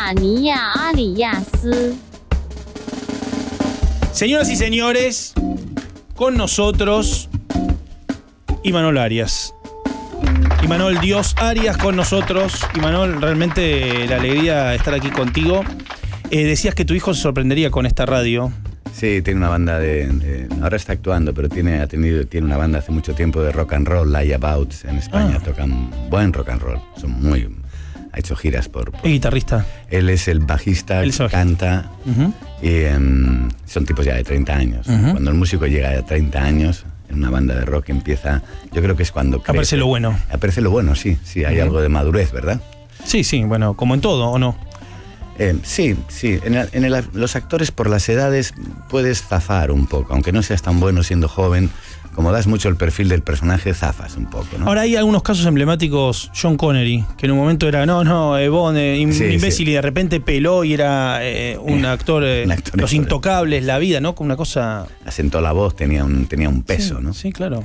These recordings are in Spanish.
马尼亚阿里亚斯。 Señoras y señores, con nosotros Imanol Arias. Imanol Dios Arias con nosotros. Imanol, realmente la alegría de estar aquí contigo. Decías que tu hijo se sorprendería con esta radio. Sí, tiene una banda ahora está actuando, pero tiene una banda hace mucho tiempo de rock and roll, Layabouts, en España. Tocan buen rock and roll. Ha hecho giras por... ¿Es guitarrista? Él es el bajista, canta. Y son tipos ya de 30 años. Cuando el músico llega a 30 años, en una banda de rock empieza... Yo creo que es cuando crece. Aparece lo bueno. Aparece lo bueno, sí. Sí, hay algo de madurez, ¿verdad? Sí, bueno, como en todo, ¿o no? Sí. Los actores por las edades puedes zafar un poco, aunque no seas tan bueno siendo joven. Como das mucho el perfil del personaje, zafas un poco, ¿no? Ahora hay algunos casos emblemáticos. John Connery, que en un momento era Bond, imbécil, y de repente peló y era un actor, Los Intocables, La Vida, ¿no? Con una cosa... Asentó la voz, tenía un peso, ¿no? Sí, claro.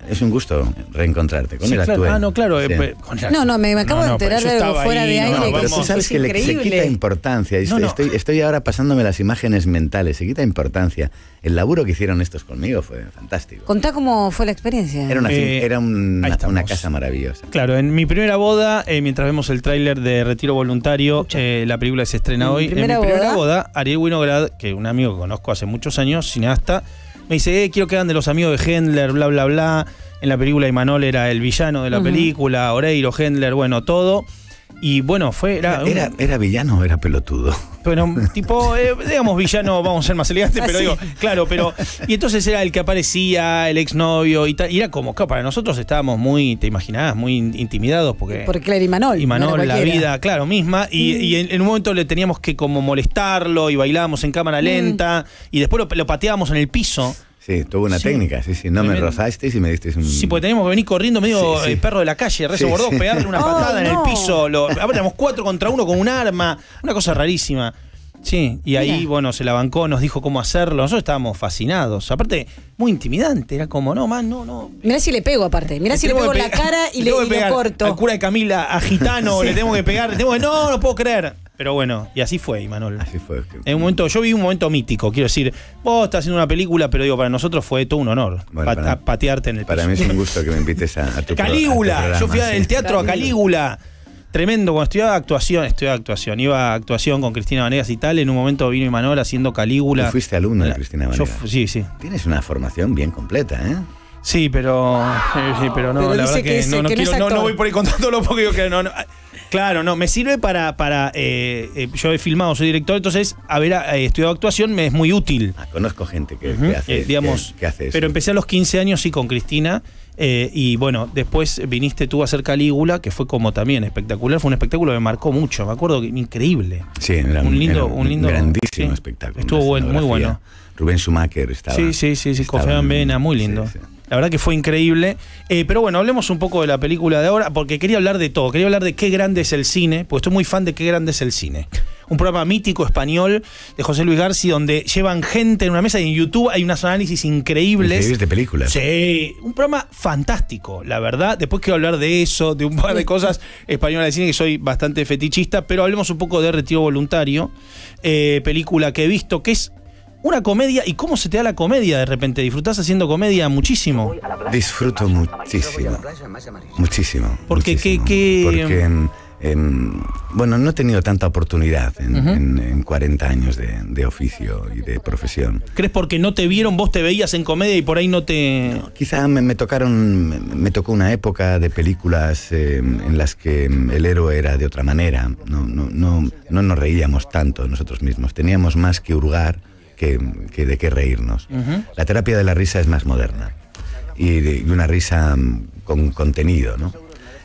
Es un gusto reencontrarte con él. Claro. Claro. Sí. Me acabo de enterar de algo fuera de aire. Pero tú sabes que se quita importancia. Estoy ahora pasándome las imágenes mentales. Se quita importancia. El laburo que hicieron estos conmigo fue fantástico. Contá cómo fue la experiencia. Era una casa maravillosa. Claro, en mi primera boda, mientras vemos el tráiler de Retiro Voluntario, la película se estrena hoy. En mi primera boda, Ariel Winograd, que es un amigo que conozco hace muchos años, cineasta, me dice, quiero que hagan de los amigos de Hendler, bla, bla, bla. En la película Imanol era el villano de la película, Oreiro, Hendler, bueno, todo. Y bueno, ¿Era villano o era pelotudo? Pero tipo, digamos villano, vamos a ser más elegantes, pero digo, claro, pero... Y entonces era el que aparecía, el exnovio y tal. Y era como, claro, para nosotros estábamos muy, te imaginabas, muy intimidados porque era Imanol. Imanol, la vida, claro, misma. Y en un momento le teníamos que como molestarlo y bailábamos en cámara lenta. Y después lo pateábamos en el piso. Sí, tuvo una técnica, sí. No me rozasteis y me disteis un... Sí, porque teníamos que venir corriendo medio el perro de la calle, Rezo Bordós, pegarle una patada en el piso. Éramos 4 contra 1 con un arma, una cosa rarísima. Sí, y ahí, se la bancó, nos dijo cómo hacerlo. Nosotros estábamos fascinados. Aparte, muy intimidante, era como, no. Mirá si le pego aparte, mirá si le pego en la cara y lo corto. Al cura de Camila, a Gitano, le tengo que pegar, no puedo creer. Pero bueno, y así fue, Imanol. Así fue. En un momento, yo viví un momento mítico, quiero decir, vos estás haciendo una película, pero digo, para nosotros fue todo un honor patearte en el piso. Para mí es un gusto que me invites a tu Calígula, programa, yo fui al teatro a Calígula. Tremendo, cuando estudiaba actuación, iba a actuación con Cristina Vanegas y tal, en un momento vino Imanol haciendo Calígula. ¿Tú fuiste alumno de Cristina Vanegas? Sí. Tienes una formación bien completa, ¿eh? Sí, pero no, la verdad que no voy por ahí contándolo porque digo que no. Claro, no, me sirve para yo he filmado, soy director, entonces haber estudiado actuación me es muy útil. Conozco gente que hace eso. Pero empecé a los 15 años, sí, con Cristina, y bueno, después viniste tú a hacer Calígula, que fue como también espectacular, fue un espectáculo que me marcó mucho, me acuerdo que increíble. Sí, era un grandísimo espectáculo. Estuvo muy bueno. Rubén Schumacher estaba. Sí, con Feban Vena, muy lindo. Sí. La verdad que fue increíble. Pero bueno, hablemos un poco de la película de ahora, porque quería hablar de todo. Quería hablar de qué grande es el cine, porque estoy muy fan de qué grande es el cine. Un programa mítico español de José Luis Garci, donde llevan gente en una mesa y en YouTube hay unos análisis increíbles. Increíbles de películas. Sí, un programa fantástico, la verdad. Después quiero hablar de eso, de un par de cosas españolas de cine, que soy bastante fetichista, pero hablemos un poco de Retiro Voluntario, película que he visto, que es una comedia. ¿Y cómo se te da la comedia de repente? ¿Disfrutás haciendo comedia muchísimo? Disfruto muchísimo. Muchísimo. Porque no he tenido tanta oportunidad en 40 años de oficio y de profesión. ¿Crees porque no te vieron, vos te veías en comedia y por ahí no te...? No, quizá me tocó una época de películas en las que el héroe era de otra manera. No nos reíamos tanto nosotros mismos. Teníamos más que hurgar que de qué reírnos. La terapia de la risa es más moderna y una risa con contenido, ¿no?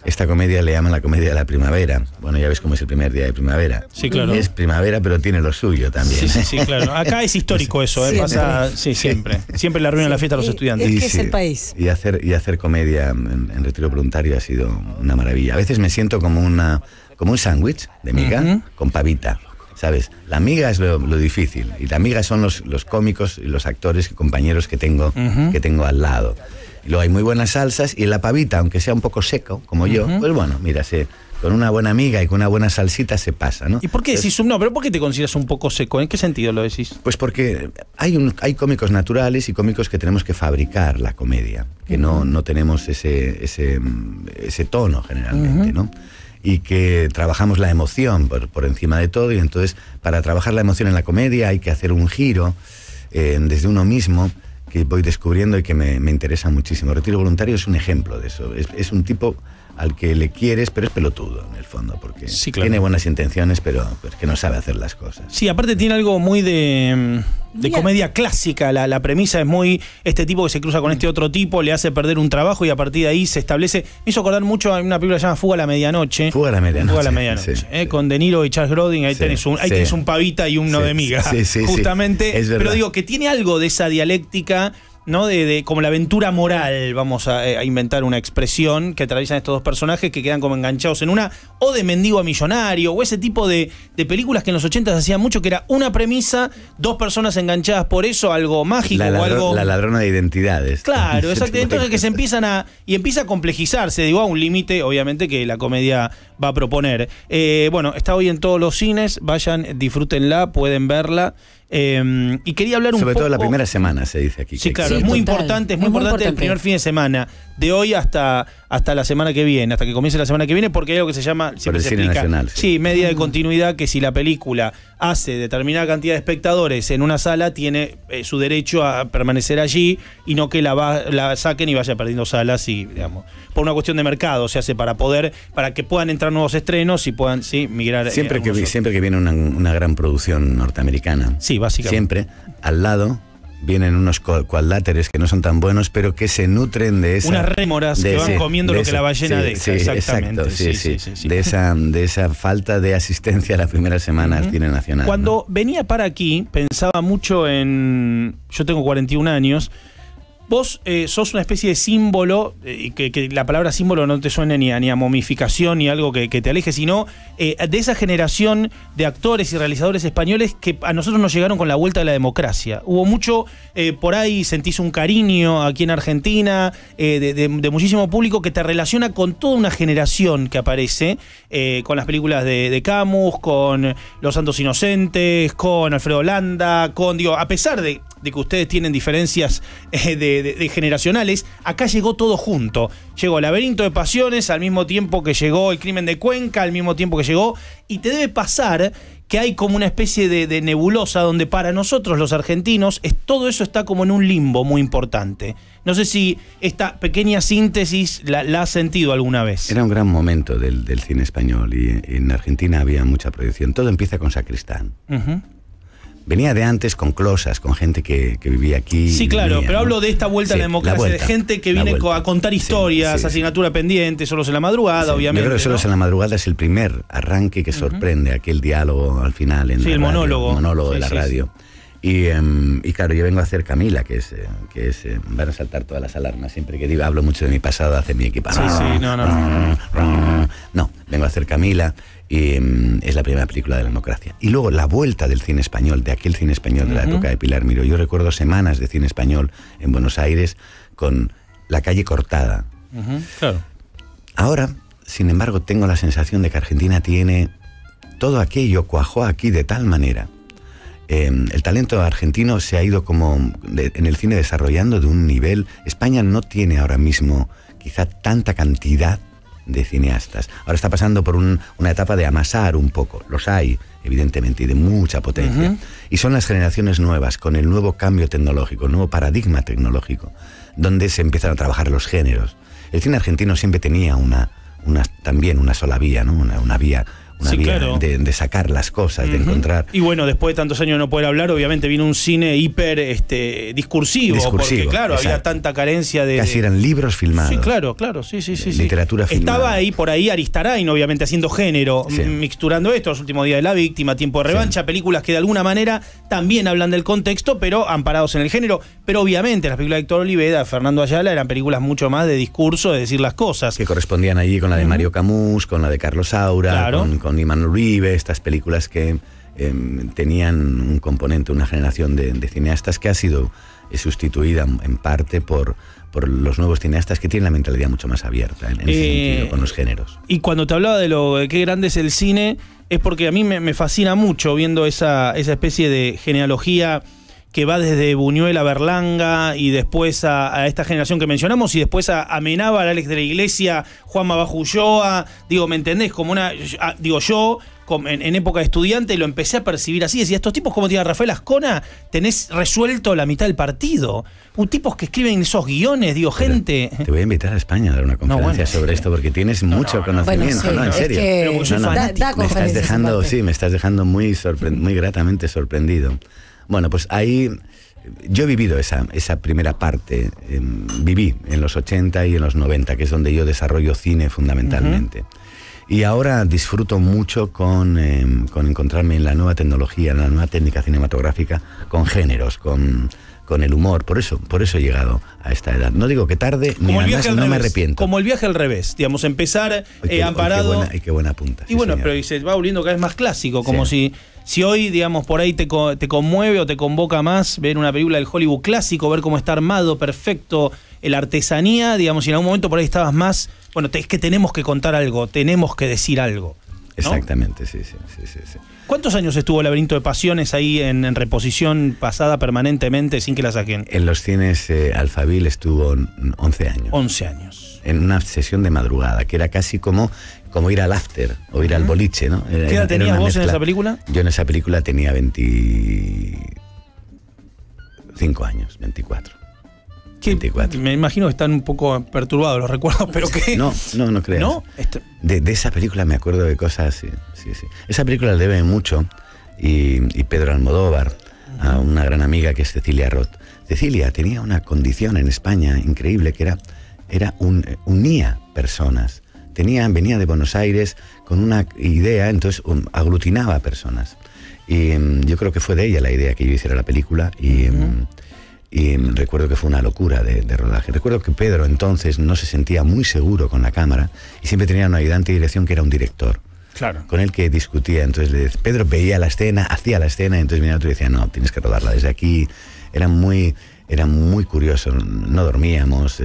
Esta comedia le llaman la comedia de la primavera. Bueno, ya ves cómo es el primer día de primavera. Sí, claro. Es primavera, pero tiene lo suyo también. Sí, claro. Acá es histórico eso, pasa siempre. Siempre la arruinan la fiesta a los estudiantes. Es que es el país. Y hacer comedia en Retiro Voluntario ha sido una maravilla. A veces me siento como un sándwich de miga con pavita. ¿Sabes? La miga es lo difícil. Y la miga son los cómicos y los actores y compañeros que tengo al lado. Y luego hay muy buenas salsas y la pavita, aunque sea un poco seco, como yo, pues bueno, mira, se con una buena amiga y con una buena salsita se pasa, ¿no? ¿Y por qué decís no? ¿Pero por qué te consideras un poco seco? ¿En qué sentido lo decís? Pues porque hay cómicos naturales y cómicos que tenemos que fabricar la comedia, que no tenemos ese tono generalmente, ¿no? Y que trabajamos la emoción por encima de todo, y entonces para trabajar la emoción en la comedia hay que hacer un giro desde uno mismo que voy descubriendo y que me interesa muchísimo. Retiro Voluntario es un ejemplo de eso. Es un tipo al que le quieres, pero es pelotudo en el fondo, porque sí, claro, tiene buenas intenciones, pero es que no sabe hacer las cosas. Sí, aparte tiene algo muy de comedia clásica. La premisa es muy, este tipo que se cruza con este otro tipo, le hace perder un trabajo y a partir de ahí se establece. Me hizo acordar mucho a una película que se llama Fuga a la Medianoche. Fuga a la Medianoche. Sí, con De Niro y Charles Grodin. Ahí tenés un pavita y uno de miga. Justamente. Es verdad. Pero digo que tiene algo de esa dialéctica, ¿no? De como la aventura moral, vamos a inventar una expresión que atraviesan estos dos personajes que quedan como enganchados en una, o de mendigo a millonario, o ese tipo de películas que en los 80 se hacían mucho, que era una premisa, dos personas enganchadas por eso, algo mágico o algo... La ladrona de identidades. Claro, exacto. Entonces que se empieza a complejizarse, digo, a un límite, obviamente, que la comedia va a proponer. Bueno, está hoy en todos los cines, vayan, disfrútenla, pueden verla. Y quería hablar un poco... Sobre todo la primera semana, se dice aquí. Sí, claro, es muy importante el primer fin de semana, de hoy hasta la semana que viene, hasta que comience la semana que viene, porque hay algo que se llama... Por el cine nacional. Sí, media de continuidad, que si la película hace determinada cantidad de espectadores en una sala, tiene su derecho a permanecer allí y no que la saquen y vaya perdiendo salas, y digamos, por una cuestión de mercado, se hace para que puedan entrar nuevos estrenos y puedan migrar. Siempre que viene una gran producción norteamericana. Sí, básicamente. Siempre, al lado vienen unos cuadláteres que no son tan buenos, pero que se nutren de esa... Unas rémoras que van comiendo lo que la ballena deja. Exactamente. Exacto, de esa falta de asistencia la primera semana al cine nacional. Cuando venía para aquí, pensaba mucho en... Yo tengo 41 años... Vos sos una especie de símbolo, que la palabra símbolo no te suene ni a momificación ni algo que te aleje, sino de esa generación de actores y realizadores españoles que a nosotros nos llegaron con la vuelta de la democracia. Hubo mucho, por ahí sentís un cariño aquí en Argentina, de muchísimo público que te relaciona con toda una generación que aparece, con las películas de Camus, con Los Santos Inocentes, con Alfredo Landa, a pesar de que ustedes tienen diferencias de generacionales, acá llegó todo junto. Llegó Laberinto de Pasiones al mismo tiempo que llegó El Crimen de Cuenca, al mismo tiempo que llegó, y te debe pasar que hay como una especie de nebulosa donde para nosotros los argentinos todo eso está como en un limbo muy importante. No sé si esta pequeña síntesis la has sentido alguna vez. Era un gran momento del cine español, y en Argentina había mucha proyección. Todo empieza con Sacristán. Venía de antes con Closas, con gente que vivía aquí. Sí, claro, pero hablo de esta vuelta a la democracia, de gente que viene a contar historias, asignatura pendiente, Solos en la Madrugada, obviamente. Yo creo que Solos en la Madrugada es el primer arranque que sorprende, aquel diálogo al final en el monólogo de la radio. Y claro, yo vengo a hacer Camila, que es van a saltar todas las alarmas. Siempre que hablo mucho de mi pasado, hace mi equipo. No, vengo a hacer Camila, y es la primera película de la democracia. Y luego la vuelta del cine español, de aquel cine español de la época de Pilar Miró. Yo recuerdo semanas de cine español en Buenos Aires con La calle cortada. Claro. Ahora, sin embargo, tengo la sensación de que Argentina tiene todo aquello, cuajó aquí de tal manera. El talento argentino se ha ido como en el cine desarrollando de un nivel. España no tiene ahora mismo quizá tanta cantidad de cineastas. Ahora está pasando por una etapa de amasar un poco. Los hay, evidentemente, y de mucha potencia. Y son las generaciones nuevas, con el nuevo cambio tecnológico, el nuevo paradigma tecnológico, donde se empiezan a trabajar los géneros. El cine argentino siempre tenía también una sola vía, ¿no? Una vía claro, de sacar las cosas, de encontrar. Y bueno, después de tantos años de no poder hablar, obviamente vino un cine hiper discursivo, porque claro, exacto, había tanta carencia de... Casi eran libros filmados. Sí, claro, sí. Literatura filmada. Estaba ahí por ahí Aristarain, obviamente haciendo género, mixturando esto, Los últimos días de la víctima, Tiempo de revancha, películas que de alguna manera también hablan del contexto, pero amparados en el género. Pero obviamente las películas de Héctor Olivera, Fernando Ayala, eran películas mucho más de discurso, de decir las cosas. Que correspondían allí con la de Mario Camus, con la de Carlos Saura, claro, con Iman Uribe, estas películas que tenían un componente, una generación de cineastas que ha sido sustituida en parte por los nuevos cineastas que tienen la mentalidad mucho más abierta en ese sentido, con los géneros. Y cuando te hablaba de qué grande es el cine, es porque a mí me fascina mucho viendo esa especie de genealogía que va desde Buñuel a Berlanga y después a esta generación que mencionamos y después a Amenábar, Alex de la Iglesia, Juanma Bajo Ulloa. Digo, ¿me entendés? Como yo en época de estudiante lo empecé a percibir así. Decía, estos tipos como tiene Rafael Ascona, tenés resuelto la mitad del partido. Tipos que escriben esos guiones, gente. Te voy a invitar a España a dar una conferencia sobre esto porque tienes mucho conocimiento, bueno, sí, en serio. Me estás dejando muy gratamente sorprendido. Bueno, pues ahí yo he vivido esa primera parte, viví en los 80 y en los 90, que es donde yo desarrollo cine fundamentalmente. Y ahora disfruto mucho con encontrarme en la nueva tecnología, en la nueva técnica cinematográfica, con géneros, con el humor. Por eso he llegado a esta edad. No digo que tarde, ni además no me arrepiento. Como el viaje al revés, digamos, empezar amparado. Qué buena punta. Y bueno, señor. Pero se va volviendo cada vez más clásico, como si hoy, digamos, por ahí te conmueve o te convoca más ver una película del Hollywood clásico, ver cómo está armado, perfecto, la artesanía, digamos, y en algún momento por ahí estabas más, es que tenemos que contar algo, tenemos que decir algo, ¿no? Exactamente, sí. ¿Cuántos años estuvo Laberinto de Pasiones ahí en reposición pasada permanentemente sin que la saquen? En los cines Alphaville estuvo 11 años. 11 años. En una sesión de madrugada, que era casi como ir al after o ir al boliche, ¿no? ¿Qué edad tenías vos en esa película? Yo en esa película tenía 25 años, 24. 24. Me imagino que están un poco perturbados los recuerdos, pero que... No creas. ¿No? De esa película me acuerdo de cosas, sí. Esa película le debe mucho, y Pedro Almodóvar, a una gran amiga que es Cecilia Roth. Cecilia tenía una condición en España increíble, que unía personas. Venía de Buenos Aires con una idea, entonces aglutinaba a personas. Y yo creo que fue de ella la idea que yo hiciera la película, y recuerdo que fue una locura de rodaje. Recuerdo que Pedro entonces no se sentía muy seguro con la cámara y siempre tenía una ayudante de dirección que era un director. Claro. Con el que discutía. Entonces Pedro veía la escena, hacía la escena, y entonces venía otro y decía, no, tienes que rodarla desde aquí. Era muy curioso, no dormíamos,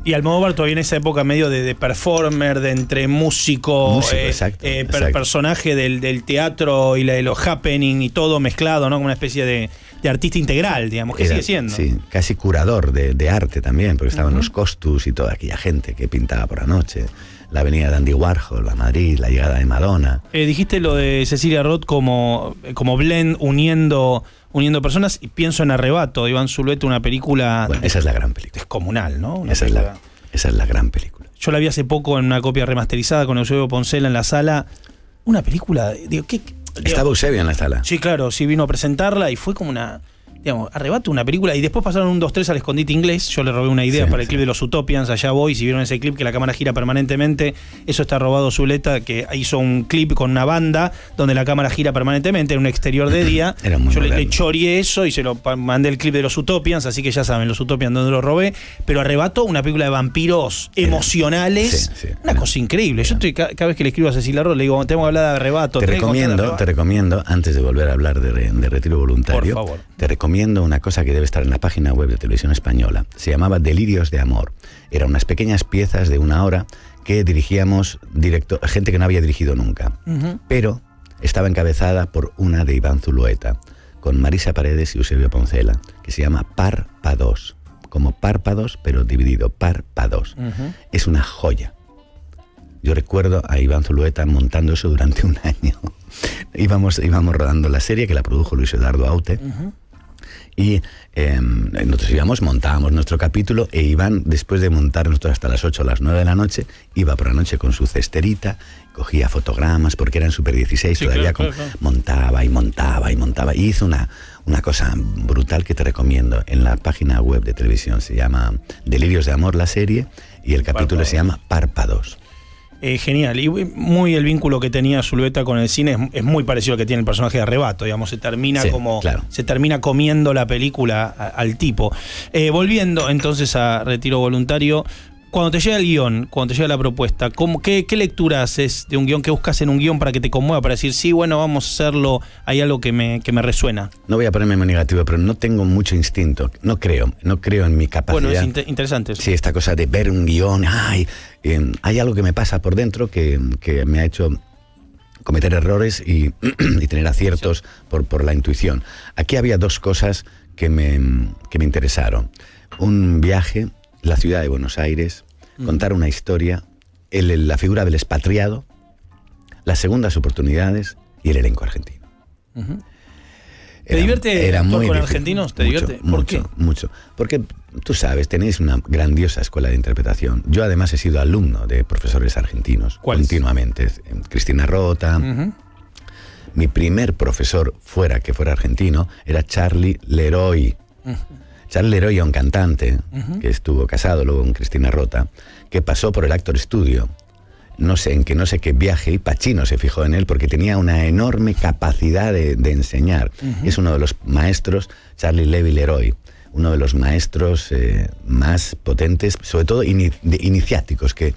Y Almodóvar todavía en esa época medio de performer, de entre músico, exacto. Personaje del teatro y de los happening y todo mezclado, ¿no? Como una especie de artista integral, digamos, que sigue siendo. Sí, casi curador de arte también, porque estaban los Costus y toda aquella gente que pintaba por la noche. La avenida de Andy Warhol, la Madrid, la llegada de Madonna. Dijiste lo de Cecilia Roth como blend uniendo personas, y pienso en Arrebato, Iván Zulueta, una película... Bueno, esa es la gran película. Descomunal, ¿no? Esa es la gran película. Yo la vi hace poco en una copia remasterizada con Eusebio Poncela en la sala. Una película... Estaba Eusebio en la sala. Sí, claro, sí vino a presentarla y fue como una... Arrebato, una película, y después pasaron un 2-3 al escondite inglés. Yo le robé una idea para el clip de los Utopians, allá voy. Si vieron ese clip que la cámara gira permanentemente, eso está robado Zuleta, que hizo un clip con una banda donde la cámara gira permanentemente en un exterior de día. Yo le choreé eso y se lo mandé el clip de los Utopians, así que ya saben, los Utopians donde lo robé. Pero Arrebato, una película de vampiros emocionales, una cosa increíble. Yo cada vez que le escribo a Cecilia Roth le digo, tengo que hablar de Arrebato. Te recomiendo, antes de volver a hablar de Retiro Voluntario, por favor, te recomiendo una cosa que debe estar en la página web de Televisión Española. Se llamaba Delirios de Amor. Eran unas pequeñas piezas de 1 hora que dirigíamos gente que no había dirigido nunca. Pero estaba encabezada por una de Iván Zulueta, con Marisa Paredes y Eusebio Poncela, que se llama Párpados. Como párpados, pero dividido, Párpados. Es una joya. Yo recuerdo a Iván Zulueta montando eso durante 1 año. Íbamos rodando la serie, que la produjo Luis Eduardo Aute. Y nosotros montábamos nuestro capítulo, e Iván, después de montar nosotros hasta las 8 o las 9 de la noche, iba por la noche con su cesterita, cogía fotogramas, porque eran Super 16, sí, todavía claro. Montaba, y hizo una cosa brutal que te recomiendo. En la página web de televisión se llama Delirios de Amor, la serie, y el capítulo se llama Párpados. Genial, y muy el vínculo que tenía Zulueta con el cine es muy parecido al que tiene el personaje de Arrebato, digamos, se termina comiendo la película al tipo. Volviendo entonces a Retiro Voluntario, Cuando te llega el guión, cuando te llega la propuesta, ¿qué lectura haces de un guión? ¿Qué buscas en un guión para que te conmueva? Para decir, sí, bueno, vamos a hacerlo, hay algo que me resuena. No voy a ponerme muy negativo, pero no tengo mucho instinto. No creo en mi capacidad. Bueno, es interesante eso. Sí, esta cosa de ver un guión, hay algo que me pasa por dentro que me ha hecho cometer errores y tener aciertos por la intuición. Aquí había dos cosas que me interesaron. Un viaje, la ciudad de Buenos Aires, contar una historia, la figura del expatriado, las segundas oportunidades y el elenco argentino. ¿Te divierte actuar con argentinos? ¿Te divierte? ¿Por qué? Mucho. Porque tú sabes, tenéis una grandiosa escuela de interpretación. Yo además he sido alumno de profesores argentinos. ¿Cuáles? Continuamente. Cristina Rota. Mi primer profesor que fuera argentino era Charlie Leroy. Charlie Leroy era un cantante que estuvo casado luego con Cristina Rota, que pasó por el Actor Studio, no sé qué viaje, y Pacino se fijó en él porque tenía una enorme capacidad de enseñar. Es uno de los maestros, Charlie Levi Leroy, uno de los maestros más potentes, sobre todo iniciáticos, que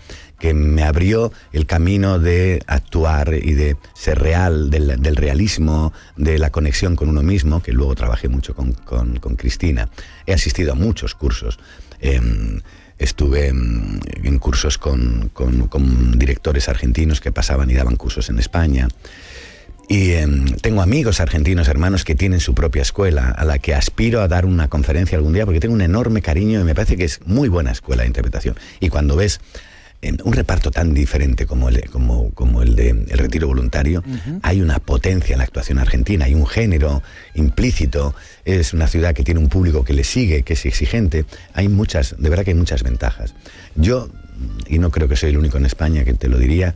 me abrió el camino de actuar y de ser real, del realismo, de la conexión con uno mismo, que luego trabajé mucho con Cristina. He asistido a muchos cursos. Estuve en cursos con directores argentinos que pasaban y daban cursos en España. Y tengo amigos argentinos, hermanos, que tienen su propia escuela, a la que aspiro a dar una conferencia algún día, porque tengo un enorme cariño y me parece que es muy buena escuela de interpretación. Y cuando ves un reparto tan diferente como el de El Retiro Voluntario, hay una potencia en la actuación argentina, hay un género implícito, es una ciudad que tiene un público que le sigue, que es exigente, de verdad que hay muchas ventajas. Yo, y no creo que soy el único en España que te lo diría,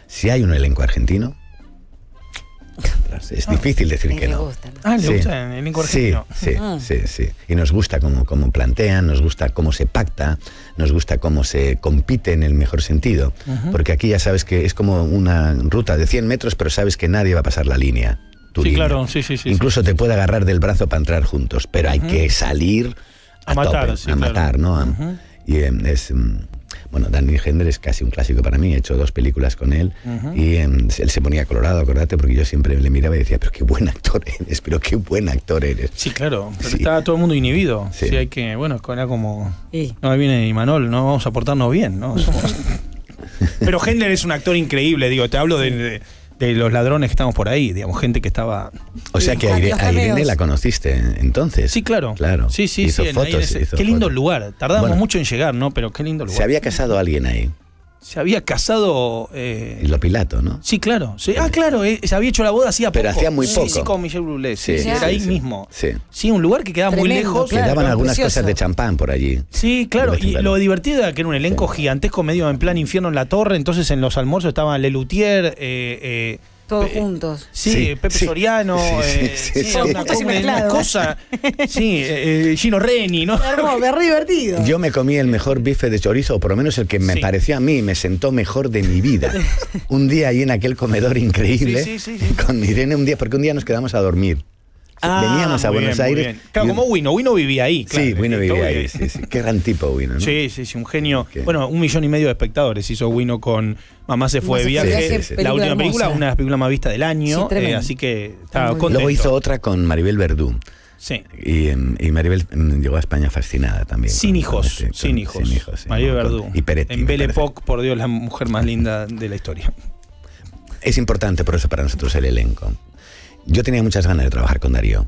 si hay un elenco argentino, es difícil decir que no. ¿Le gusta el elenco argentino? Sí. Y nos gusta cómo plantean, nos gusta cómo se pacta, nos gusta cómo se compite en el mejor sentido. Porque aquí ya sabes que es como una ruta de 100 metros, pero sabes que nadie va a pasar la línea. Sí, claro, sí. Incluso te puede agarrar del brazo para entrar juntos, pero hay que salir a matar, tope, matar, ¿no? Y bueno, Danny Hender es casi un clásico para mí. He hecho 2 películas con él y él se ponía colorado, acordate, porque yo siempre le miraba y decía, pero qué buen actor eres. Sí, claro, pero estaba todo el mundo inhibido. Sí, hay que, era como... No, ahí viene Imanol, no vamos a portarnos bien, ¿no? Pero Hender es un actor increíble, te hablo de los ladrones que estamos por ahí, gente que estaba... O sea que a Irene la conociste entonces. Sí, claro. Sí. Hizo fotos. Qué lindo lugar. Tardamos mucho en llegar, ¿no? Pero qué lindo lugar. Se había casado alguien ahí. Se había casado... Lo Pilato, ¿no? Sí, claro. Sí. Claro, se había hecho la boda hacía poco. Pero hacía muy poco. Sí, con Michel Bublé. Sí, era ahí mismo. Sí. Sí, un lugar que quedaba muy lejos. Claro, daban algunas cosas de champán por allí. Sí, claro. Y lo divertido era que era un elenco gigantesco, medio en plan infierno en la torre. Entonces en los almuerzos estaban Lelutier, todos juntos. Sí, Pepe Soriano, una cosa. Sí, Gino Reni, ¿no? Re divertido. Yo me comí el mejor bife de chorizo, o por lo menos el que me pareció a mí, me sentó mejor de mi vida. Un día ahí en aquel comedor increíble, con Irene porque un día nos quedamos a dormir. Veníamos a Buenos Aires. Claro, como Wino vivía ahí. Claro, sí, Wino vivía ahí. Sí. Qué gran tipo Wino, ¿no? Sí, un genio. Bueno, 1,5 millones de espectadores hizo Wino con Mamá se fue de viaje. La última película, una de las películas más vistas del año. Así que estaba contento. Luego hizo otra con Maribel Verdú. Sí. Y Maribel llegó a España fascinada también. Sin hijos. Maribel Verdú. Y Peretti. En Belle Époque, por Dios, la mujer más linda de la historia. Es importante por eso para nosotros el elenco. Yo tenía muchas ganas de trabajar con Darío,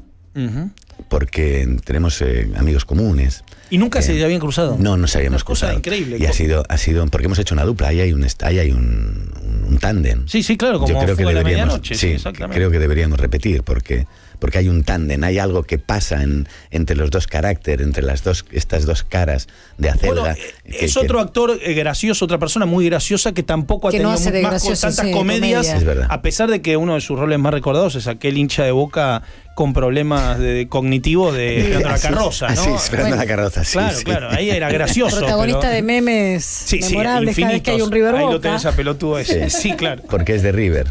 porque tenemos amigos comunes. ¿Y nunca se habían cruzado? No se habíamos cruzado. Increíble. Y ha sido porque hemos hecho una dupla, ahí hay un tándem. Sí, claro, como yo creo que deberíamos, medianoche. Sí, creo que deberíamos repetir, porque hay un tándem, hay algo que pasa entre los dos caracteres, entre estas dos caras de Acelga. Bueno, es otro actor gracioso, otra persona muy graciosa que tampoco ha tenido tantas comedias, es verdad. A pesar de que uno de sus roles más recordados es aquel hincha de Boca con problemas cognitivos de Esperando la Carroza, ¿no? Sí, Esperando la Carroza, sí. Claro, ahí era gracioso. Protagonista de memes memorables cada vez que hay un River Boca. Ahí lo tenés a pelotudo ese. Sí, claro. Porque es de River.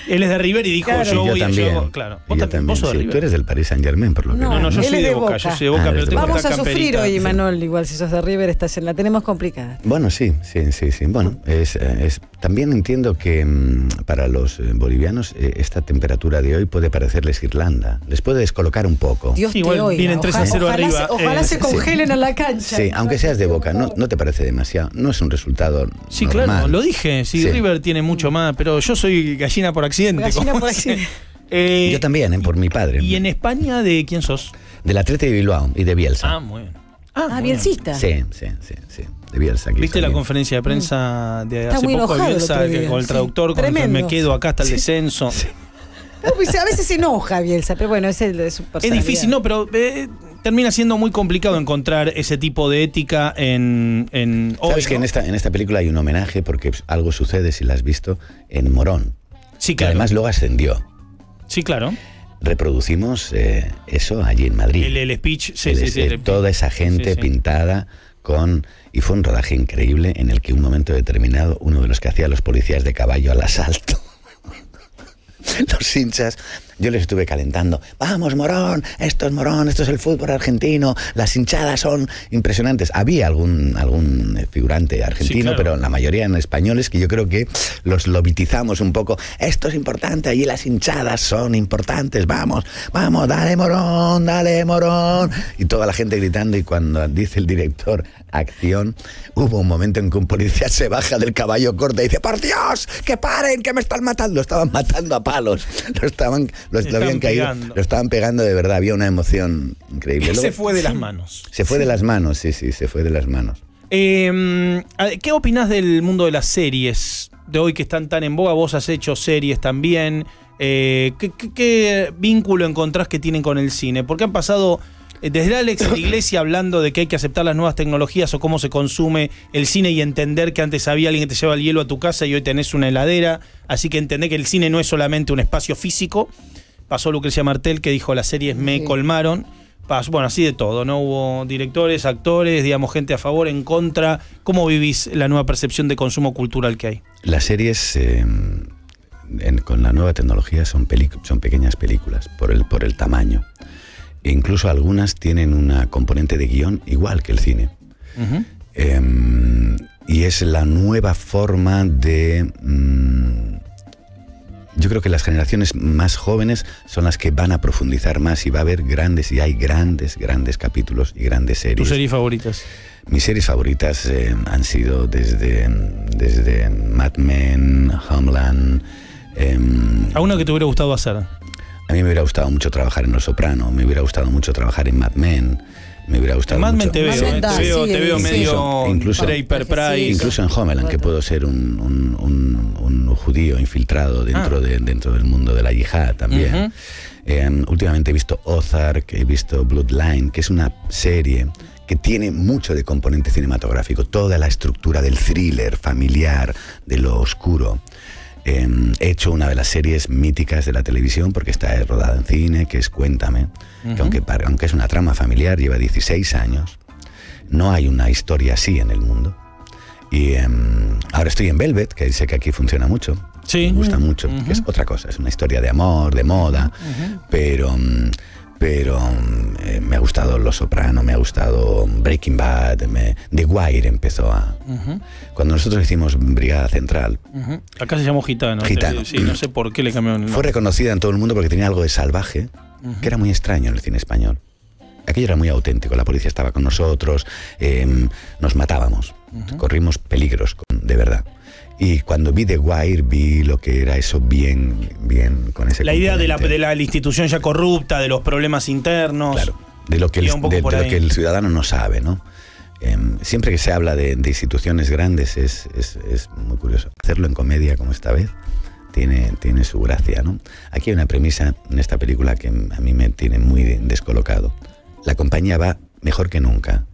Él es de River y dijo, claro. yo voy también. Claro. Yo también, ¿Vos sos de sí. River? Tú eres del Paris Saint-Germain, por lo que No, yo él soy es de de Boca. Boca. Yo soy de Boca, pero tengo Vamos esta a sufrir camperita. hoy, Manol, igual si sos de River, la tenemos complicada. Bueno, sí. Bueno, también entiendo que para los bolivianos esta temperatura de hoy puede parecerles Irlanda. Les puede descolocar un poco. Dios Igual te oiga. vienen 3-0 arriba. Ojalá se congelen a la cancha. Sí, aunque seas de Boca, no te parece demasiado. No es un resultado Sí, normal. claro, lo dije. Sí, River tiene mucho más, pero yo soy gallina por accidente. Gallina como por se- accidente. Yo también, por mi padre. ¿Y en España de quién sos? Del Atleti de Bilbao y de Bielsa. Muy bien. Ah, bielcista. Sí, de Bielsa. ¿Viste la conferencia de prensa de Está hace muy poco de enojado el Bielsa otro día, con el sí. traductor? Con Tremendo. me quedo acá hasta el descenso. No, pues a veces se enoja Bielsa, pero bueno, ese es su Es personalidad. difícil, no, pero termina siendo muy complicado encontrar ese tipo de ética en ¿Sabes hoy, que ¿no? en esta película hay un homenaje porque algo sucede, si la has visto, en Morón? Sí, Que claro. además luego ascendió. Sí, claro. Reproducimos eso allí en Madrid. El speech, sí, El- sí, sí. toda esa gente Sí, sí. pintada con... Y fue un rodaje increíble en el que un momento determinado uno de los que hacía los policías de caballo al asalto, los hinchas, yo les estuve calentando. Vamos, Morón, esto es el fútbol argentino, las hinchadas son impresionantes. Había algún figurante argentino, Sí, claro. pero la mayoría en españoles, que yo creo que los lobitizamos un poco. Esto es importante, allí las hinchadas son importantes, vamos, dale Morón. Y toda la gente gritando, y cuando dice el director acción, hubo un momento en que un policía se baja del caballo corto y dice, por Dios, que paren, que me están matando. Lo estaban matando a palos, lo habían caído, pegando. lo estaban pegando de verdad, había una emoción increíble. Se Luego- fue de las manos. se fue de las manos, sí, se fue de las manos. ¿Qué opinás del mundo de las series de hoy que están tan en boga? Vos has hecho series también. ¿Qué vínculo encontrás que tienen con el cine? Porque han pasado desde Alex de Iglesia hablando de que hay que aceptar las nuevas tecnologías o cómo se consume el cine y entender que antes había alguien que te lleva el hielo a tu casa y hoy tenés una heladera. Así que entender que el cine no es solamente un espacio físico. Pasó Lucrecia Martel que dijo las series me colmaron. Bueno, así de todo, ¿no? Hubo directores, actores, digamos, gente a favor, en contra. ¿Cómo vivís la nueva percepción de consumo cultural que hay? Las series con la nueva tecnología son pequeñas películas por el tamaño. E incluso algunas tienen una componente de guión igual que el cine. Uh-huh. Y es la nueva forma de... yo creo que las generaciones más jóvenes son las que van a profundizar más y va a haber hay grandes capítulos y grandes series. ¿Tus series favoritas? Mis series favoritas han sido desde Mad Men, Homeland. ¿A una que te hubiera gustado hacer? A mí me hubiera gustado mucho trabajar en Los Soprano, me hubiera gustado mucho trabajar en Mad Men, me hubiera gustado En Mad Men mucho... te veo, Mad Men te veo sí, medio incluso- Draper Price. Sí, Incluso en Homeland, que puedo ser un judío infiltrado dentro del mundo de la yihad también. Últimamente he visto Ozark, he visto Bloodline, que es una serie que tiene mucho de componente cinematográfico, toda la estructura del thriller familiar, de lo oscuro. He hecho una de las series míticas de la televisión, porque está rodada en cine, que es Cuéntame, que aunque es una trama familiar, lleva 16 años. No hay una historia así en el mundo. Y ahora estoy en Velvet, que sé que aquí funciona mucho. Sí. Me gusta mucho, que es otra cosa, es una historia de amor, de moda, pero me ha gustado Los Soprano, me ha gustado Breaking Bad, The Wire empezó a... Cuando nosotros hicimos Brigada Central, Acá se llamó Gitano. Gitano. Sí, no sé por qué le cambiaron el fue nombre. reconocida en todo el mundo porque tenía algo de salvaje, que era muy extraño en el cine español. Aquello era muy auténtico, la policía estaba con nosotros, nos matábamos, corrimos peligros, de verdad. Y cuando vi The Wire, vi lo que era eso bien con ese La idea de componente. la institución ya corrupta, de los problemas internos. Claro, de lo que Iba un poco por ahí. el ciudadano no sabe, ¿no? Siempre que se habla de instituciones grandes es muy curioso. Hacerlo en comedia como esta vez tiene su gracia, ¿no? Aquí hay una premisa en esta película que a mí me tiene muy descolocado. La compañía va mejor que nunca.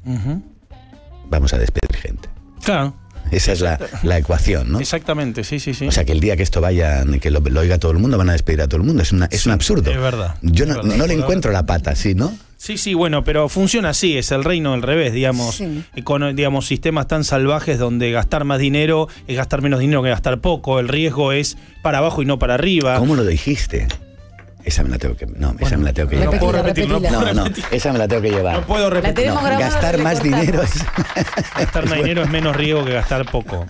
Vamos a despedir gente. Claro. Esa es la ecuación, ¿no? Exactamente, sí. O sea, que el día que esto vaya, que lo oiga todo el mundo, van a despedir a todo el mundo. Es un absurdo. Es verdad. Yo es no verdad. le encuentro la pata, ¿sí, no? Sí, bueno, pero funciona así, es el reino del revés, digamos, con sistemas tan salvajes donde gastar más dinero es gastar menos dinero que gastar poco, el riesgo es para abajo y no para arriba. ¿Cómo lo dijiste? Esa me la tengo que... esa me la tengo que llevar. No puedo repetirlo. No, esa me la tengo que llevar. No puedo repetir. Gastar más dinero es... Gastar más dinero es menos riesgo que gastar poco.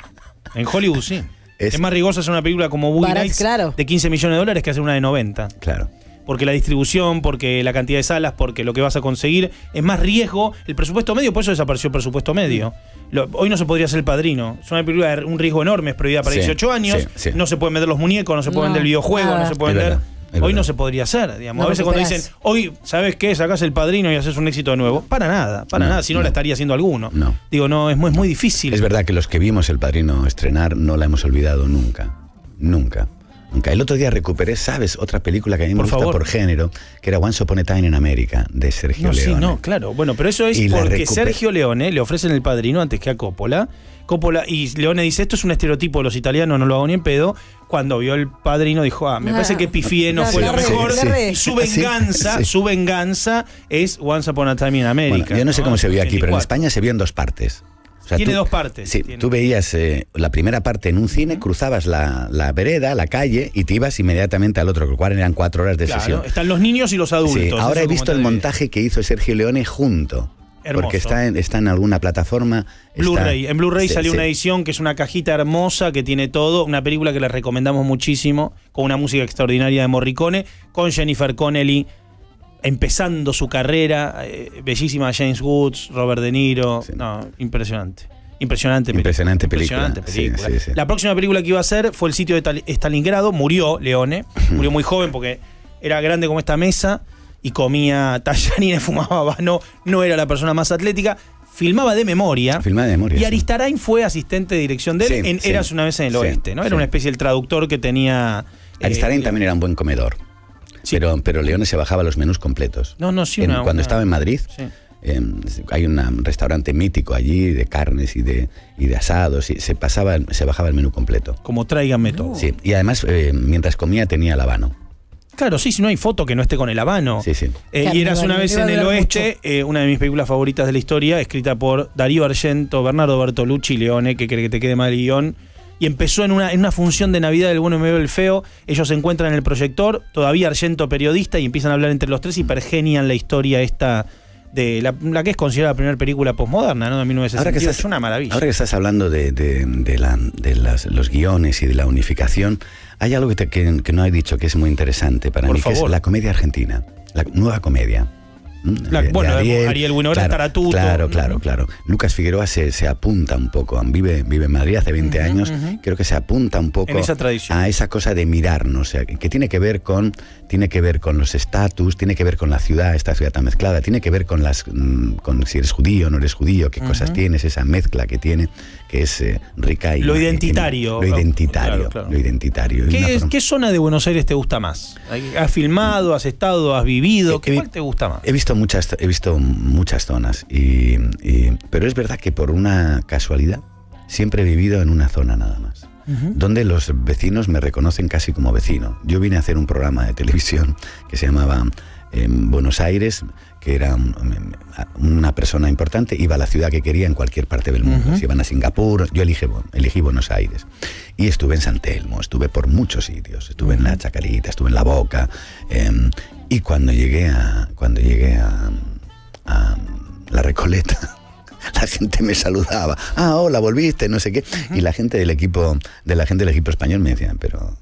En Hollywood sí. Es más riesgoso hacer una película como Boogie Nights de 15 millones de dólares que hacer una de 90. Claro. Porque la distribución, porque la cantidad de salas, porque lo que vas a conseguir es más riesgo. El presupuesto medio, por eso desapareció el presupuesto medio. Hoy no se podría hacer El Padrino. Es una película de un riesgo enorme, es prohibida para 18 años. No se pueden vender los muñecos, no se puede vender el videojuego, no se puede vender... Hoy no se podría hacer, digamos. A veces cuando dicen, hoy, ¿sabes qué? Sacás El Padrino y haces un éxito de nuevo. Para nada. Si no, la estaría haciendo alguno. No. Digo, no, es muy difícil. Es verdad que los que vimos El Padrino estrenar no la hemos olvidado nunca. El otro día recuperé, ¿sabes? Otra película que a mí me gusta por género, que era Once Upon a Time in America, de Sergio Leone. Sí, claro. Bueno, pero eso es porque Sergio Leone le ofrecen El Padrino antes que a Coppola, y Leone dice, esto es un estereotipo de los italianos, no lo hago ni en pedo. Cuando vio El Padrino dijo, me parece que pifié, no fue lo mejor. Y su venganza es Once Upon a Time in America. Bueno, yo no sé cómo se vio aquí, pero en España se vio en 2 partes. O sea, tiene 2 partes. Sí, tú veías la primera parte en un cine, cruzabas la vereda, la calle, y te ibas inmediatamente al otro, con lo cual eran 4 horas de sesión. Están los niños y los adultos. Sí, ahora he visto el montaje que hizo Sergio Leone junto. Hermoso. Porque está en alguna plataforma. Blu-ray. En Blu-ray salió una edición que es una cajita hermosa que tiene todo. Una película que les recomendamos muchísimo, con una música extraordinaria de Morricone, con Jennifer Connelly empezando su carrera, bellísima James Woods, Robert De Niro. Sí. No, impresionante película. Sí. La próxima película que iba a hacer fue El sitio de Stalingrado. Murió Leone, murió muy joven porque era grande como esta mesa y comía tallarines, fumaba habano, no era la persona más atlética. Filmaba de memoria. Y Aristarain fue asistente de dirección de él en Eras una vez en el oeste, ¿no? Era una especie del traductor que tenía... Aristarain también era un buen comedor. Sí. Pero Leone se bajaba los menús completos. Cuando estaba en Madrid, hay un restaurante mítico allí de carnes y de asados, y se bajaba el menú completo. Como tráiganme todo. Sí, y además mientras comía tenía el habano. Claro, si no hay foto que no esté con el habano. Sí. Y Eras una vez en el oeste, una de mis películas favoritas de la historia, escrita por Darío Argento, Bernardo Bertolucci, Leone, que cree que te quede mal el guión. Y empezó en una función de Navidad del bueno, el medio, el feo. Ellos se encuentran en el proyector, todavía Argento periodista, y empiezan a hablar entre los tres y pergenian la historia esta de la que es considerada la primera película postmoderna, ¿no? De 1968. Es una maravilla. Ahora que estás hablando de los guiones y de la unificación, hay algo que no he dicho que es muy interesante para mí, que es la comedia argentina, la nueva comedia. Ariel Winograd, Taratuto. Claro. Lucas Figueroa se apunta un poco, vive en Madrid hace 20 años, creo que se apunta un poco a esa cosa de mirarnos, que tiene que ver con los estatus, tiene que ver con la ciudad, esta ciudad tan mezclada, tiene que ver con si eres judío o no eres judío, qué cosas tienes, esa mezcla que tiene, que es rica y... Lo identitario. Lo identitario. ¿Qué zona de Buenos Aires te gusta más? ¿Has filmado, has estado, has vivido? ¿Cuál te gusta más? He visto muchas zonas, pero es verdad que por una casualidad siempre he vivido en una zona nada más, donde los vecinos me reconocen casi como vecino. Yo vine a hacer un programa de televisión que se llamaba Buenos Aires, que era una persona importante, iba a la ciudad que quería en cualquier parte del mundo. Si iban a Singapur, yo elegí Buenos Aires. Y estuve en San Telmo, estuve por muchos sitios, estuve en La Chacarita, estuve en La Boca, y cuando llegué a La Recoleta, la gente me saludaba. Hola, volviste, no sé qué. Y la gente del equipo español me decía, pero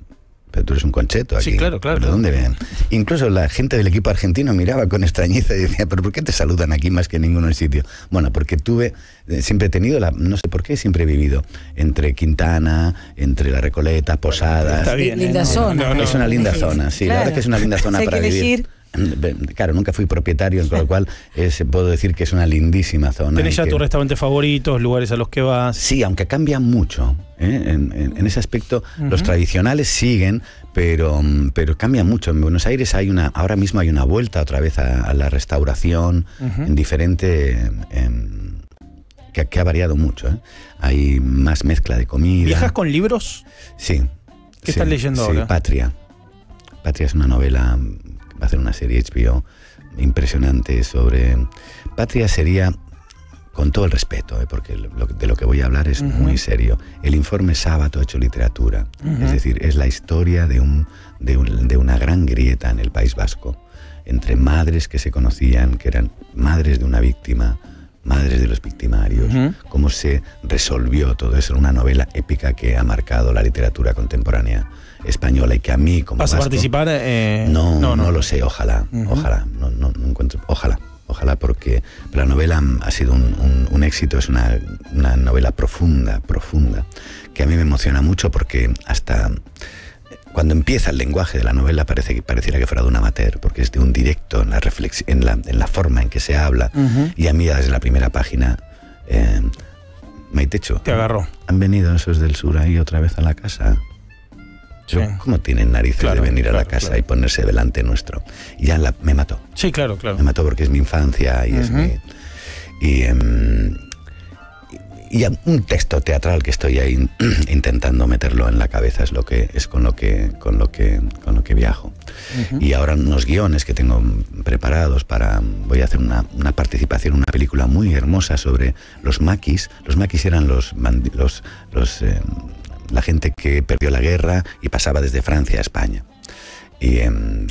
tú eres un concheto aquí. Sí, claro. ¿Pero dónde ven? Incluso la gente del equipo argentino miraba con extrañeza y decía, ¿pero por qué te saludan aquí más que en ningún sitio? Bueno, porque siempre he tenido, no sé por qué, siempre he vivido entre Quintana, entre La Recoleta, Posadas. Está bien, linda zona. Es una linda zona, sí, claro. La verdad es que es una linda zona para vivir. Claro, nunca fui propietario, con lo cual puedo decir que es una lindísima zona. ¿Tenés ya tus restaurantes favoritos, lugares a los que vas? Sí, aunque cambia mucho. En ese aspecto, los tradicionales siguen, pero cambia mucho. En Buenos Aires ahora mismo hay una vuelta otra vez a la restauración en diferente... que ha variado mucho. Hay más mezcla de comida. ¿Viajas con libros? Sí. ¿Qué estás leyendo ahora? Patria. Patria es una novela... Va a hacer una serie HBO impresionante sobre... Patria sería, con todo el respeto, porque de lo que voy a hablar es muy serio, el informe Sábato hecho literatura. Es decir, es la historia de una gran grieta en el País Vasco, entre madres que se conocían, que eran madres de una víctima, madres de los victimarios, cómo se resolvió todo eso. Una novela épica que ha marcado la literatura contemporánea española y que a mí como ¿Vas vasco, a participar? No lo sé, ojalá, no encuentro, ojalá, porque la novela ha sido un éxito, es una novela profunda, que a mí me emociona mucho porque hasta cuando empieza el lenguaje de la novela pareciera que fuera de un amateur, porque es de un directo en la forma en que se habla, y a mí desde la primera página, Maitecho, te agarró. ¿Han venido esos del sur ahí otra vez a la casa? Sí. ¿Cómo tienen narices de venir a la casa y ponerse delante nuestro? Y ya me mató. Sí, claro. Me mató porque es mi infancia y es mi... Y un texto teatral que estoy ahí intentando meterlo en la cabeza es con lo que viajo. Y ahora unos guiones que tengo preparados voy a hacer una participación en una película muy hermosa sobre los maquis. Los maquis eran la gente que perdió la guerra y pasaba desde Francia a España. Y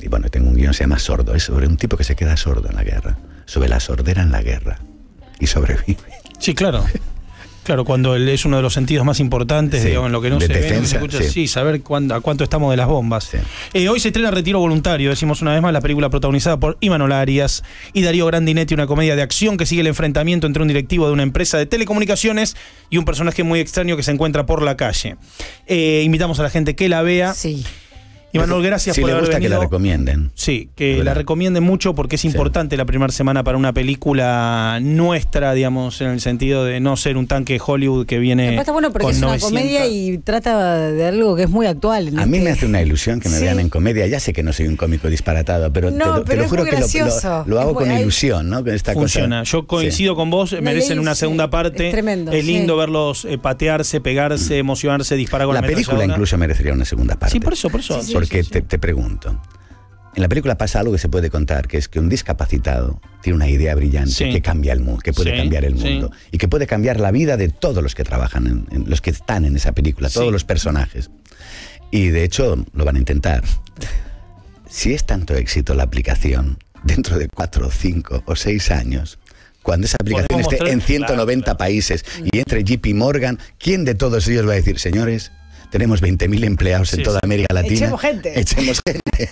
bueno, tengo un guión que se llama Sordo, es sobre un tipo que se queda sordo en la guerra, sobre la sordera en la guerra, y sobrevive. Sí, claro. Claro, cuando es uno de los sentidos más importantes, digamos, en lo que no se ve, no se escucha, saber a cuánto estamos de las bombas. Sí. Hoy se estrena Retiro Voluntario, decimos una vez más, la película protagonizada por Imanol Arias y Darío Grandinetti, una comedia de acción que sigue el enfrentamiento entre un directivo de una empresa de telecomunicaciones y un personaje muy extraño que se encuentra por la calle. Invitamos a la gente que la vea. Sí. Imanol, gracias por haber venido. Si le gusta que la recomienden. Sí, que la recomienden mucho porque es importante la primera semana para una película nuestra, digamos, en el sentido de no ser un tanque Hollywood que viene está bueno porque con es una 900. comedia y trata de algo que es muy actual. A mí me hace una ilusión que me vean en comedia. Ya sé que no soy un cómico disparatado, pero te lo juro que lo hago con ilusión, ¿no? Con esta funciona. Cosa. Yo coincido con vos, merecen una segunda parte. Es tremendo. Es lindo verlos patearse, pegarse, emocionarse, disparar con la película incluso merecería una segunda parte. Sí, por eso. Porque te pregunto. En la película pasa algo que se puede contar, que es que un discapacitado tiene una idea brillante que cambia el mundo, que puede cambiar el mundo y que puede cambiar la vida de todos los que trabajan, en los que están en esa película, todos los personajes. Y de hecho lo van a intentar. Si es tanto éxito la aplicación, dentro de 4, 5 o 6 años, cuando esa aplicación esté en 190 países y entre JP Morgan, ¿quién de todos ellos va a decir, señores, tenemos 20.000 empleados en toda América Latina? Echemos gente.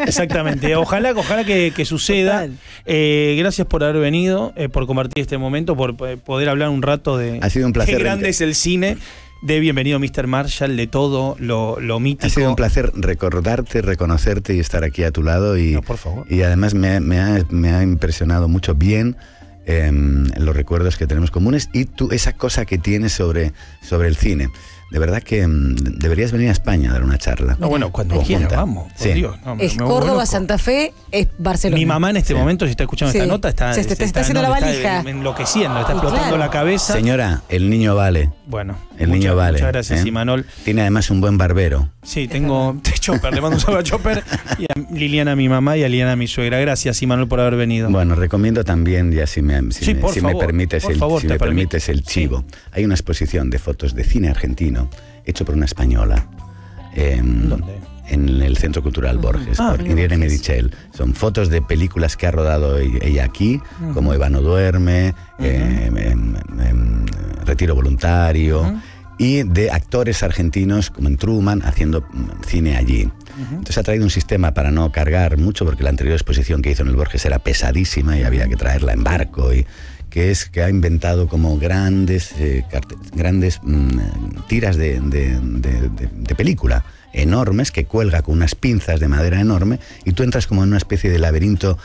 Exactamente. Ojalá que suceda. Gracias por haber venido, por compartir este momento, por poder hablar un rato de ha sido un placer. Qué grande es el cine, de Bienvenido Mr. Marshall, de todo lo mítico. Ha sido un placer recordarte, reconocerte y estar aquí a tu lado. Y, por favor. Y además me ha impresionado mucho los recuerdos que tenemos comunes y esa cosa que tienes sobre el cine. De verdad que deberías venir a España a dar una charla. No, bueno, cuando quieras, vamos. Por Dios, es Córdoba, Santa Fe, es Barcelona. Mi mamá en este momento, si está escuchando esta nota, está haciendo la valija. Está enloqueciendo, está explotando la cabeza. Señora, el niño vale. Bueno, el niño vale. Muchas gracias, Imanol. Tiene además un buen barbero. Sí, tengo Chopper, le mando un saludo a Chopper y a Liliana, mi mamá, y a Liliana, mi suegra. Gracias, Imanol, por haber venido. Bueno, recomiendo también, ya si me permites el chivo. Hay una exposición de fotos de cine argentino hecho por una española. ¿Dónde? En el Centro Cultural Borges, por Irene Medichel. Son fotos de películas que ha rodado ella aquí, como Eva no duerme, Retiro Voluntario, y de actores argentinos como en Truman haciendo cine allí. Entonces ha traído un sistema para no cargar mucho, porque la anterior exposición que hizo en el Borges era pesadísima y había que traerla en barco, y que ha inventado como grandes tiras de película enormes que cuelga con unas pinzas de madera enorme y tú entras como en una especie de laberinto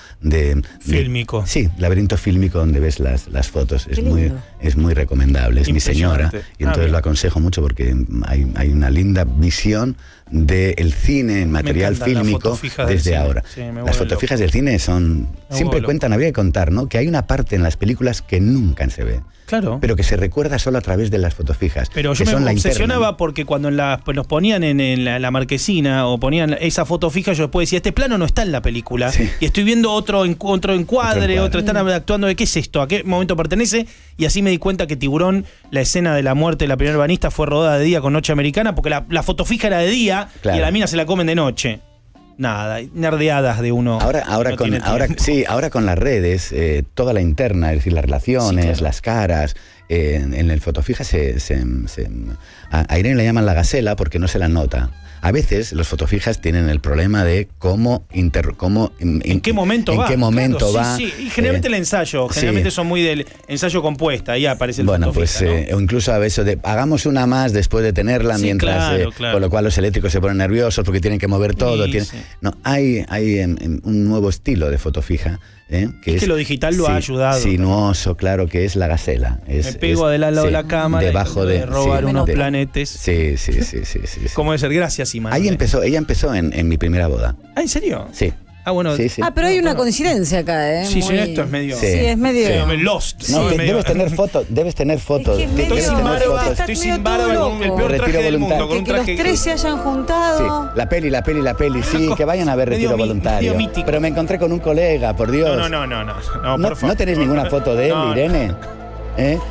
fílmico. Sí, laberinto fílmico donde ves las fotos. Es muy recomendable. Es mi señora y entonces lo aconsejo mucho porque hay una linda visión del cine en material fílmico desde ahora. Sí, las fotofijas del cine siempre cuentan, habría que contar, ¿no? Que hay una parte en las películas que nunca se ve. Claro. Pero que se recuerda solo a través de las fotofijas. Pero yo me obsesionaba porque cuando nos ponían en la marquesina o ponían esa foto fija, yo después decía, este plano no está en la película. Sí. Y estoy viendo otro encuadre, están actuando de qué es esto, a qué momento pertenece. Y así me di cuenta que Tiburón, la escena de la muerte de la primera banista, fue rodada de día con Noche Americana, porque la foto fija era de día y a la mina se la comen de noche. Nada, nerdeadas de uno. Ahora con las redes, toda la interna, es decir, las relaciones, las caras. En el fotofija a Irene le llaman la gacela porque no se la nota. A veces los fotofijas tienen el problema de en qué momento va. Sí. Y generalmente el ensayo, son muy del ensayo compuesta, ahí aparece el fotofija, ¿no? O incluso a veces hagamos una más después de tenerla, mientras con lo cual los eléctricos se ponen nerviosos porque tienen que mover todo. No, hay un nuevo estilo de fotofija. Que lo digital lo ha ayudado. Sinuoso, claro, que es la gacela. Me pego del lado de la cámara debajo de robar unos planetes. Sí. ¿Cómo debe ser? Gracias, Iman. Ella empezó en mi primera boda. ¿Ah, en serio? Sí. Ah, bueno. Sí. Pero hay una coincidencia acá, Sí, esto es medio... Sí, es medio... Lost. No, debes tener fotos. Estoy sin barba, con el peor traje del mundo. Con un traje que los tres se hayan juntado. Sí, la peli. Sí, que vayan a ver Retiro Voluntario. Pero me encontré con un colega, por Dios. No, por favor. ¿No tenéis ninguna foto de él, Irene?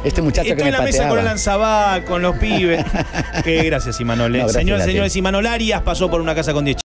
Este muchacho que me pateaba. Estoy en la mesa con el Anzabá, con los pibes. Gracias, Imanol. Señores, Imanol Arias pasó por Una Casa con 10